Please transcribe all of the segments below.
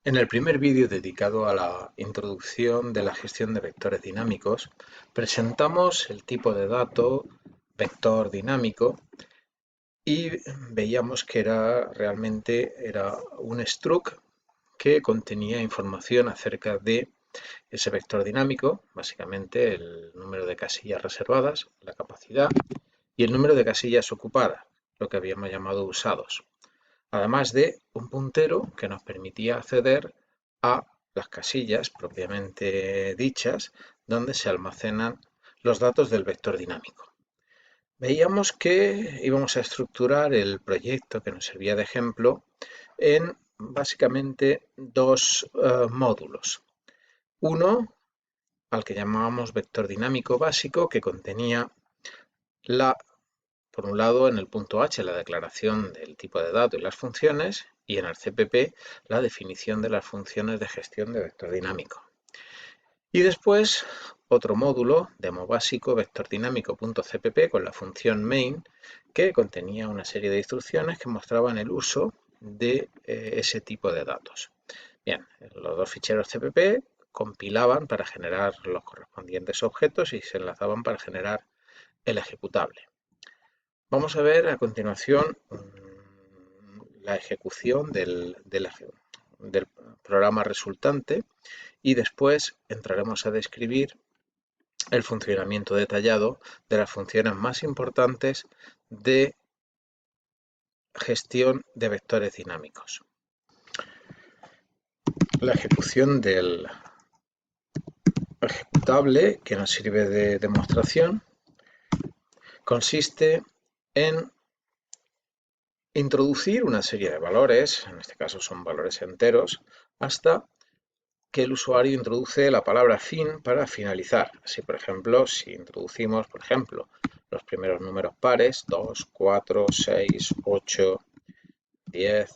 En el primer vídeo dedicado a la introducción de la gestión de vectores dinámicos, presentamos el tipo de dato vector dinámico y veíamos que era un struct que contenía información acerca de ese vector dinámico, básicamente el número de casillas reservadas, la capacidad y el número de casillas ocupadas, lo que habíamos llamado usados, además de un puntero que nos permitía acceder a las casillas propiamente dichas, donde se almacenan los datos del vector dinámico. Veíamos que íbamos a estructurar el proyecto que nos servía de ejemplo en básicamente dos módulos. Uno, al que llamábamos vector dinámico básico, que contenía por un lado, en el punto H, la declaración del tipo de dato y las funciones, y en el CPP, la definición de las funciones de gestión de vector dinámico. Y después, otro módulo, demo básico, vectordinámico.cpp, con la función main, que contenía una serie de instrucciones que mostraban el uso de ese tipo de datos. Bien, los dos ficheros CPP compilaban para generar los correspondientes objetos y se enlazaban para generar el ejecutable. Vamos a ver a continuación la ejecución del programa resultante y después entraremos a describir el funcionamiento detallado de las funciones más importantes de gestión de vectores dinámicos. La ejecución del ejecutable, que nos sirve de demostración, consiste en introducir una serie de valores, en este caso son valores enteros, hasta que el usuario introduce la palabra fin para finalizar. Así, por ejemplo, si introducimos, los primeros números pares, 2, 4, 6, 8, 10,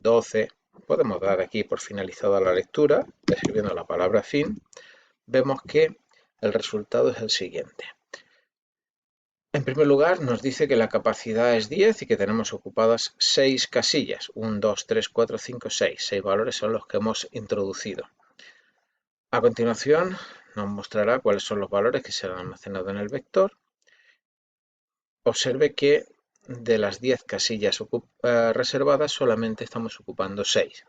12, podemos dar aquí por finalizada la lectura, escribiendo la palabra fin, vemos que el resultado es el siguiente. En primer lugar, nos dice que la capacidad es 10 y que tenemos ocupadas 6 casillas. 1, 2, 3, 4, 5, 6. 6 valores son los que hemos introducido. A continuación, nos mostrará cuáles son los valores que se han almacenado en el vector. Observe que de las 10 casillas reservadas solamente estamos ocupando 6.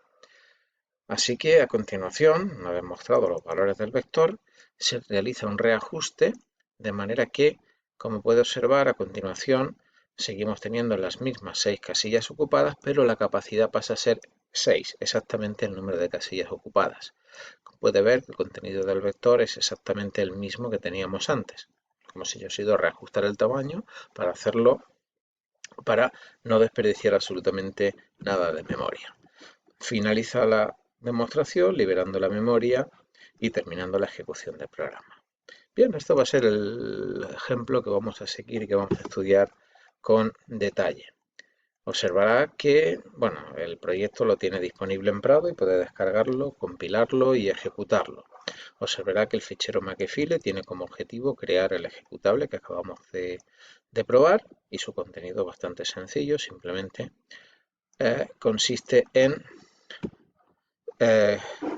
Así que a continuación, una vez mostrado los valores del vector, se realiza un reajuste de manera que, como puede observar a continuación, seguimos teniendo las mismas 6 casillas ocupadas, pero la capacidad pasa a ser 6, exactamente el número de casillas ocupadas. Como puede ver, el contenido del vector es exactamente el mismo que teníamos antes. Como si yo he ido a reajustar el tamaño para no desperdiciar absolutamente nada de memoria. Finaliza la demostración liberando la memoria y terminando la ejecución del programa. Bien, esto va a ser el ejemplo que vamos a seguir y que vamos a estudiar con detalle. Observará que el proyecto lo tiene disponible en Prado y puede descargarlo, compilarlo y ejecutarlo. Observará que el fichero Makefile tiene como objetivo crear el ejecutable que acabamos de probar y su contenido es bastante sencillo, simplemente consiste en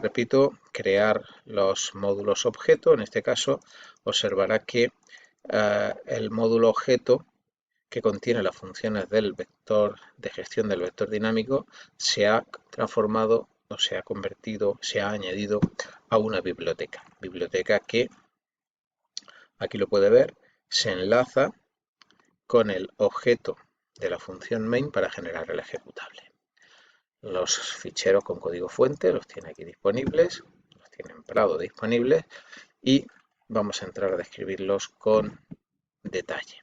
repito, crear los módulos objeto. En este caso, observará que el módulo objeto que contiene las funciones del vector de gestión del vector dinámico se ha transformado o se ha convertido, se ha añadido a una biblioteca. Biblioteca que, aquí lo puede ver, se enlaza con el objeto de la función main para generar el ejecutable. Los ficheros con código fuente los tiene aquí disponibles, los tiene en Prado disponibles y vamos a entrar a describirlos con detalle.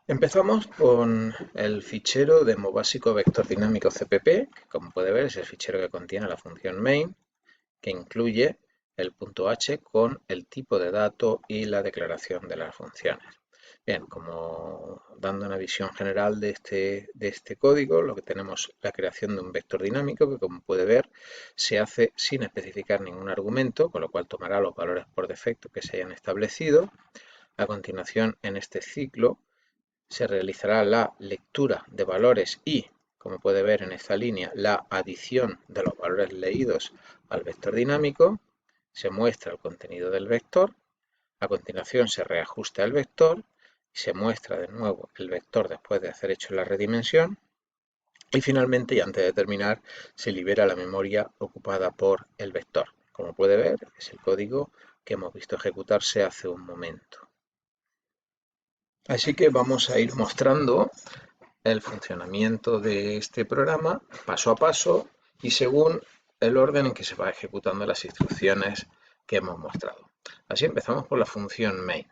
Empezamos con el fichero demo básico vector dinámico CPP, que como puede ver es el fichero que contiene la función main, que incluye el punto H con el tipo de dato y la declaración de las funciones. Bien, como dando una visión general de este código, lo que tenemos la creación de un vector dinámico que, como puede ver, se hace sin especificar ningún argumento, con lo cual tomará los valores por defecto que se hayan establecido. A continuación, en este ciclo, se realizará la lectura de valores y, como puede ver en esta línea, la adición de los valores leídos al vector dinámico, se muestra el contenido del vector, a continuación se reajusta el vector y se muestra de nuevo el vector después de hacer hecho la redimensión y finalmente, y antes de terminar, se libera la memoria ocupada por el vector. Como puede ver, es el código que hemos visto ejecutarse hace un momento. Así que vamos a ir mostrando el funcionamiento de este programa paso a paso y según el orden en que se va ejecutando las instrucciones que hemos mostrado. Así empezamos por la función main.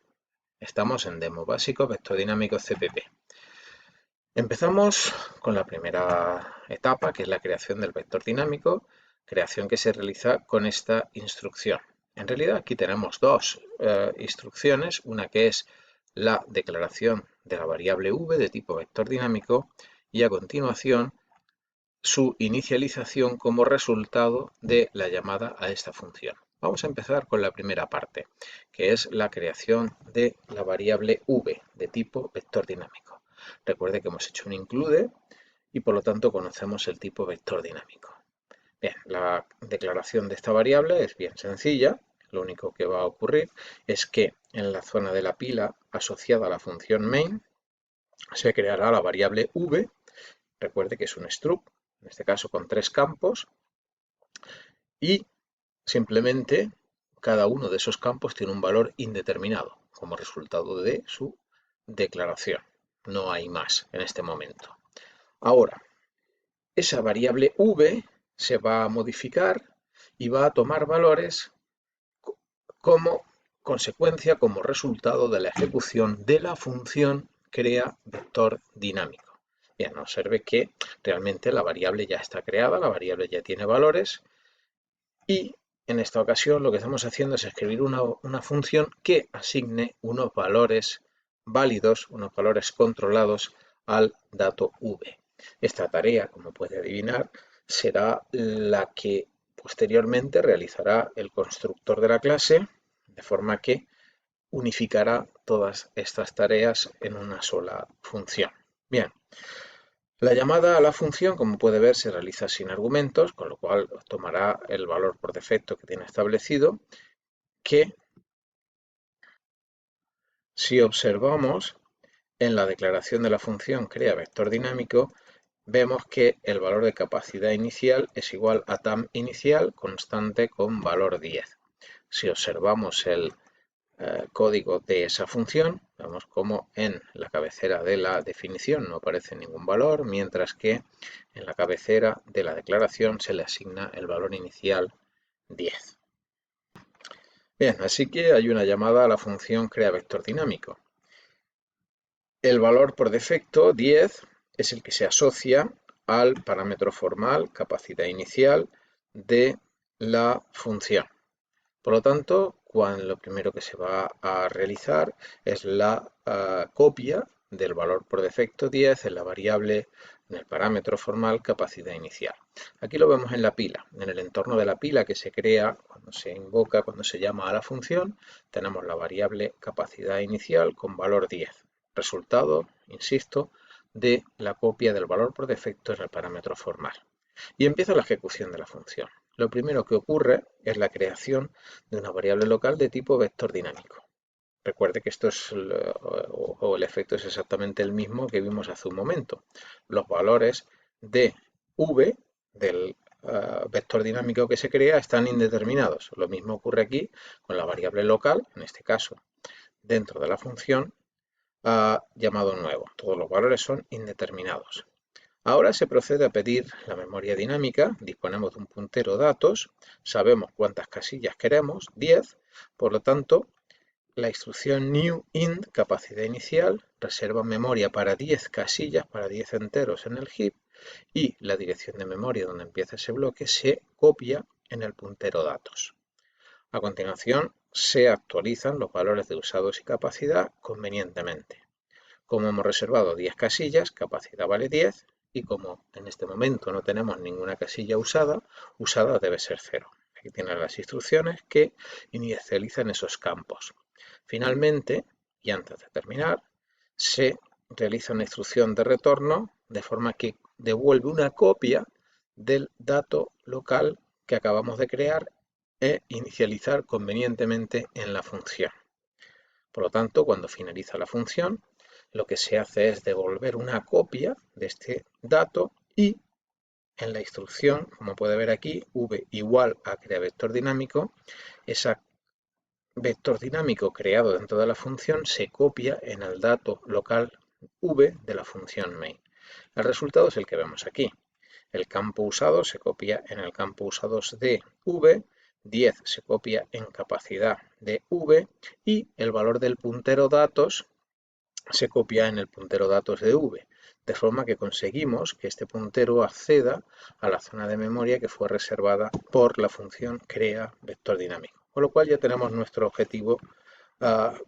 Estamos en demo básico vector dinámico CPP. Empezamos con la primera etapa, que es la creación del vector dinámico, creación que se realiza con esta instrucción. En realidad aquí tenemos dos instrucciones, una que es la declaración de la variable v de tipo vector dinámico y a continuación su inicialización como resultado de la llamada a esta función. Vamos a empezar con la primera parte, que es la creación de la variable v de tipo vector dinámico. Recuerde que hemos hecho un include y por lo tanto conocemos el tipo vector dinámico. Bien, la declaración de esta variable es bien sencilla. Lo único que va a ocurrir es que en la zona de la pila asociada a la función main se creará la variable v. Recuerde que es un struct, en este caso con 3 campos, y simplemente cada uno de esos campos tiene un valor indeterminado como resultado de su declaración. No hay más en este momento. Ahora, esa variable v se va a modificar y va a tomar valores como consecuencia, como resultado de la ejecución de la función crea vector dinámico. Bien, observe que realmente la variable ya está creada, la variable ya tiene valores y en esta ocasión lo que estamos haciendo es escribir una función que asigne unos valores válidos, unos valores controlados al dato v. Esta tarea, como puede adivinar, será la que posteriormente realizará el constructor de la clase, de forma que unificará todas estas tareas en una sola función. Bien, la llamada a la función, como puede ver, se realiza sin argumentos, con lo cual tomará el valor por defecto que tiene establecido, que si observamos en la declaración de la función crea vector dinámico, vemos que el valor de capacidad inicial es igual a tam inicial constante con valor 10. Si observamos el código de esa función, vemos como en la cabecera de la definición no aparece ningún valor, mientras que en la cabecera de la declaración se le asigna el valor inicial 10. Bien, así que hay una llamada a la función crea vector dinámico. El valor por defecto, 10, es el que se asocia al parámetro formal, capacidad inicial, de la función. Por lo tanto, lo primero que se va a realizar es la copia del valor por defecto 10 en la variable, en el parámetro formal capacidad inicial. Aquí lo vemos en la pila, en el entorno de la pila que se crea cuando se invoca, cuando se llama a la función, tenemos la variable capacidad inicial con valor 10. Resultado, insisto, de la copia del valor por defecto en el parámetro formal. Y empieza la ejecución de la función. Lo primero que ocurre es la creación de una variable local de tipo vector dinámico. Recuerde que esto es el efecto es exactamente el mismo que vimos hace un momento. Los valores de v del vector dinámico que se crea están indeterminados. Lo mismo ocurre aquí con la variable local, en este caso dentro de la función llamado nuevo. Todos los valores son indeterminados. Ahora se procede a pedir la memoria dinámica, disponemos de un puntero datos, sabemos cuántas casillas queremos, 10, por lo tanto, la instrucción new int, capacidad inicial, reserva memoria para 10 casillas, para 10 enteros en el heap, y la dirección de memoria donde empieza ese bloque se copia en el puntero datos. A continuación, se actualizan los valores de usados y capacidad convenientemente. Como hemos reservado 10 casillas, capacidad vale 10, y como en este momento no tenemos ninguna casilla usada debe ser 0. Aquí tienen las instrucciones que inicializan esos campos. Finalmente, y antes de terminar, se realiza una instrucción de retorno de forma que devuelve una copia del dato local que acabamos de crear e inicializar convenientemente en la función. Por lo tanto, cuando finaliza la función, lo que se hace es devolver una copia de este dato y en la instrucción, como puede ver aquí, v igual a creaVector dinámico, ese vector dinámico creado dentro de la función se copia en el dato local v de la función main. El resultado es el que vemos aquí. El campo usado se copia en el campo usados de v, 10 se copia en capacidad de v y el valor del puntero datos se copia en el puntero datos de v, de forma que conseguimos que este puntero acceda a la zona de memoria que fue reservada por la función creaVector dinámico. Con lo cual ya tenemos nuestro objetivo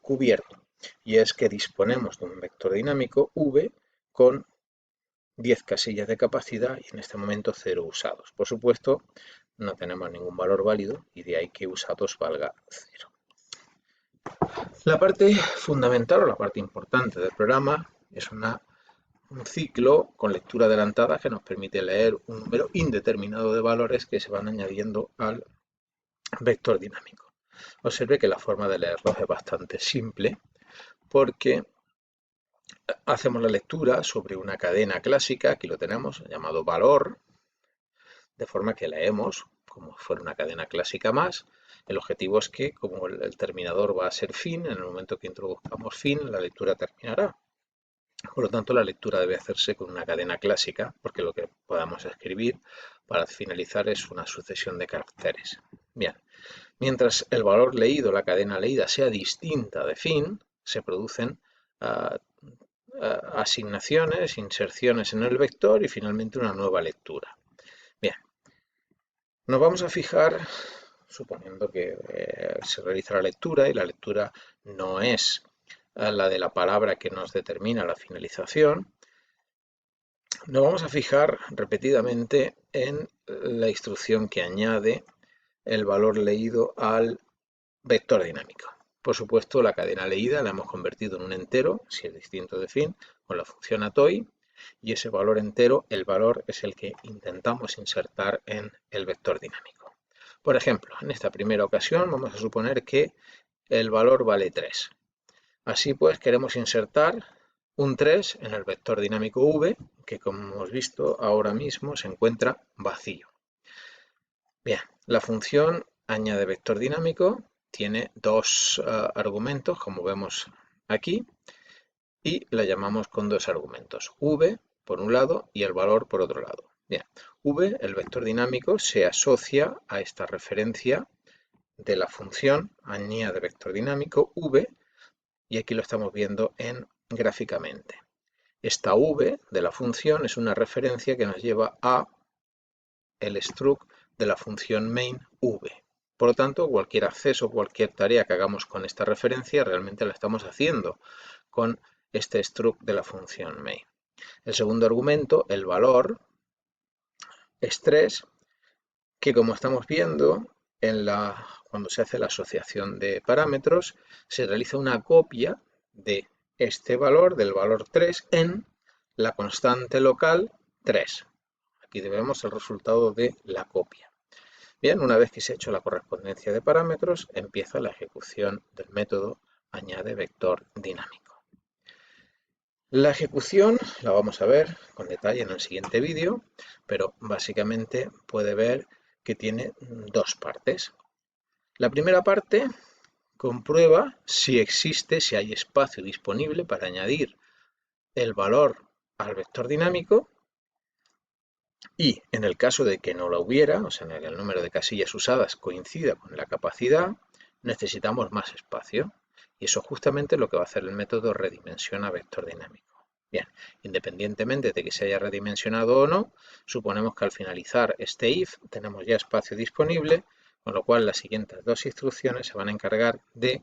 cubierto, y es que disponemos de un vector dinámico v con 10 casillas de capacidad y en este momento 0 usados. Por supuesto, no tenemos ningún valor válido y de ahí que usados valga 0. La parte fundamental o la parte importante del programa es un ciclo con lectura adelantada que nos permite leer un número indeterminado de valores que se van añadiendo al vector dinámico. Observe que la forma de leerlos es bastante simple porque hacemos la lectura sobre una cadena clásica, aquí lo tenemos, llamado valor, de forma que leemos como si fuera una cadena clásica más. El objetivo es que, como el terminador va a ser fin, en el momento que introduzcamos fin, la lectura terminará. Por lo tanto, la lectura debe hacerse con una cadena clásica, porque lo que podamos escribir para finalizar es una sucesión de caracteres. Bien, mientras el valor leído, la cadena leída, sea distinta de fin, se producen asignaciones, inserciones en el vector y finalmente una nueva lectura. Bien, nos vamos a fijar, suponiendo que se realiza la lectura y la lectura no es la de la palabra que nos determina la finalización, nos vamos a fijar repetidamente en la instrucción que añade el valor leído al vector dinámico. Por supuesto, la cadena leída la hemos convertido en un entero, si es distinto de fin, con la función atoy, y ese valor entero, el valor es el que intentamos insertar en el vector dinámico. Por ejemplo, en esta primera ocasión vamos a suponer que el valor vale 3. Así pues, queremos insertar un 3 en el vector dinámico v, que como hemos visto ahora mismo se encuentra vacío. Bien, la función añade vector dinámico tiene dos argumentos, como vemos aquí, y la llamamos con dos argumentos, v por un lado y el valor por otro lado. Bien, v, el vector dinámico, se asocia a esta referencia de la función añade vector dinámico v, y aquí lo estamos viendo gráficamente. Esta v de la función es una referencia que nos lleva a el struct de la función main v. Por lo tanto, cualquier acceso, cualquier tarea que hagamos con esta referencia, realmente la estamos haciendo con este struct de la función main. El segundo argumento, el valor, es 3, que como estamos viendo, cuando se hace la asociación de parámetros, se realiza una copia de este valor, del valor 3, en la constante local 3. Aquí vemos el resultado de la copia. Bien, una vez que se ha hecho la correspondencia de parámetros, empieza la ejecución del método añade vector dinámico. La ejecución la vamos a ver con detalle en el siguiente vídeo, pero básicamente puede ver que tiene dos partes. La primera parte comprueba si hay espacio disponible para añadir el valor al vector dinámico, y en el caso de que no la hubiera, o sea, en el número de casillas usadas coincida con la capacidad, necesitamos más espacio. Y eso justamente es lo que va a hacer el método redimensiona vector dinámico. Bien, independientemente de que se haya redimensionado o no, suponemos que al finalizar este if tenemos ya espacio disponible, con lo cual las siguientes dos instrucciones se van a encargar de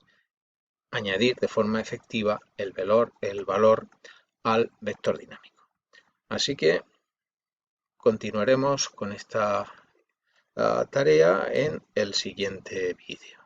añadir de forma efectiva el valor al vector dinámico. Así que continuaremos con esta tarea en el siguiente vídeo.